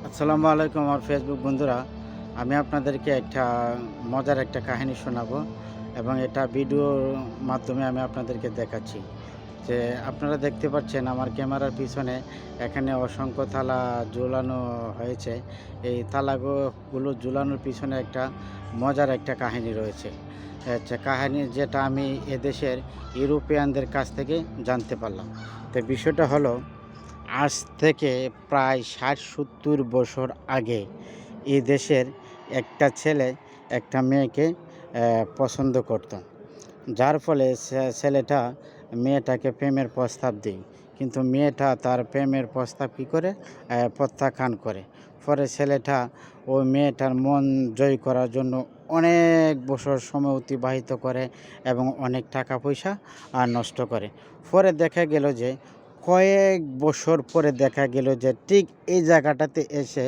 আসসালামু আলাইকুম আমার ফেসবুক বন্ধুরা। আমি আপনাদেরকে একটা মজার একটা কাহিনী শোনাবো এবং এটা ভিডিওর মাধ্যমে আমি আপনাদেরকে দেখাচ্ছি। যে আপনারা দেখতে পাচ্ছেন আমার ক্যামেরার পিছনে এখানে অসংখ্য তালা ঝুলানো হয়েছে। এই তালাগুলো ঝুলানোর পিছনে একটা মজার একটা কাহিনী রয়েছে। আচ্ছা, কাহিনী যেটা আমি এদেশের ইউরোপিয়ানদের কাছ থেকে জানতে পারলাম। তো বিষয়টা হলো, আজ থেকে প্রায় ৬০-৭০ বছর আগে এই দেশের একটা ছেলে একটা মেয়েকে পছন্দ করত। যার ফলে ছেলেটা মেয়েটাকে প্রেমের প্রস্তাব দেয়। কিন্তু মেয়েটা তার প্রেমের প্রস্তাব কী করে প্রত্যাখ্যান করে। পরে ছেলেটা ওই মেয়েটার মন জয় করার জন্য অনেক বছর সময় অতিবাহিত করে এবং অনেক টাকা পয়সা নষ্ট করে। পরে দেখা গেল যে কয়েক বছর পরে দেখা গেল যে ঠিক এই জায়গাটাতে এসে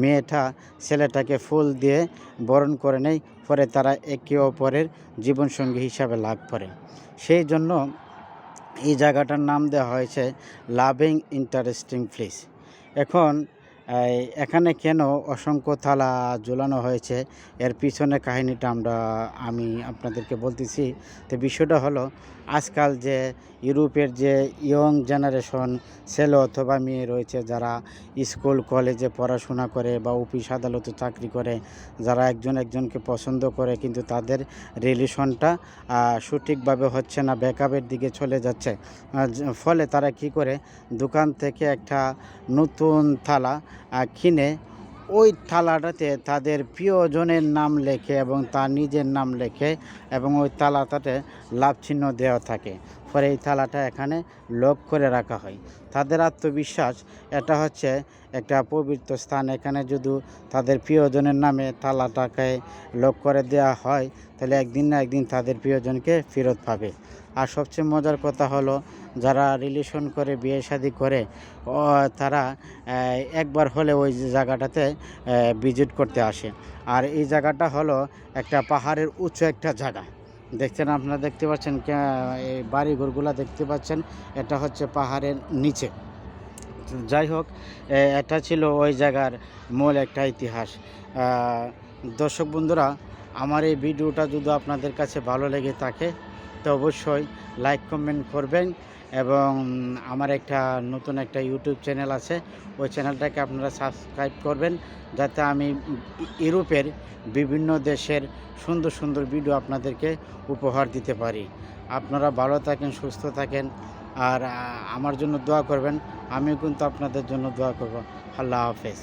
মেয়েটা ছেলেটাকে ফুল দিয়ে বরণ করে নেয়। পরে তারা একে অপরের জীবনসঙ্গী হিসাবে লাভ করে। সেই জন্য এই জায়গাটার নাম দেওয়া হয়েছে লাভিং ইন্টারেস্টিং প্লেস। এখন এখানে কেন অসংখ্য থালা ঝোলানো হয়েছে, এর পিছনে কাহিনীটা আমি আপনাদেরকে বলতেছি। তো বিষয়টা হলো, আজকাল যে ইউরোপের যে ইয়ং জেনারেশন ছেলে অথবা মেয়ে রয়েছে, যারা স্কুল কলেজে পড়াশোনা করে বা অফিস আদালতে চাকরি করে, যারা একজন একজনকে পছন্দ করে কিন্তু তাদের রিলেশনটা সঠিকভাবে হচ্ছে না, ব্যাকআপের দিকে চলে যাচ্ছে। ফলে তারা কি করে, দোকান থেকে একটা নতুন থালা কিনে ওই থালাটাতে তাদের প্রিয়জনের নাম লেখে এবং তার নিজের নাম লেখে এবং ওই থালাটাতে লাভ চিহ্ন দেওয়া থাকে। পরে এই থালাটা এখানে লক করে রাখা হয়। তাদের আত্মবিশ্বাস এটা হচ্ছে একটা পবিত্র স্থান, এখানে যদি তাদের প্রিয়জনের নামে থালাটাকে লক করে দেওয়া হয় তাহলে একদিন না একদিন তাদের প্রিয়জনকে ফেরত পাবে। আর সবচেয়ে মজার কথা হলো, যারা রিলেশন করে বিয়ে শাদী করে তারা একবার হলে ওই জায়গাটাতে ভিজিট করতে আসে। আর এই জায়গাটা হলো একটা পাহাড়ের উঁচু একটা জায়গা। দেখছেন, আপনারা দেখতে পাচ্ছেন, এই বাড়িঘরগুলো দেখতে পাচ্ছেন, এটা হচ্ছে পাহাড়ের নিচে। যাই হোক, এটা ছিল ওই জায়গার মূল একটা ইতিহাস। দর্শক বন্ধুরা, আমার এই ভিডিওটা যদি আপনাদের কাছে ভালো লেগে থাকে তো অবশ্যই লাইক কমেন্ট করবেন এবং আমার একটা নতুন একটা ইউটিউব চ্যানেল আছে, ওই চ্যানেলটাকে আপনারা সাবস্ক্রাইব করবেন, যাতে আমি ইউরোপের বিভিন্ন দেশের সুন্দর সুন্দর ভিডিও আপনাদেরকে উপহার দিতে পারি। আপনারা ভালো থাকেন, সুস্থ থাকেন, আর আমার জন্য দোয়া করবেন। আমিও কিন্তু আপনাদের জন্য দোয়া করব। আল্লাহ হাফেজ।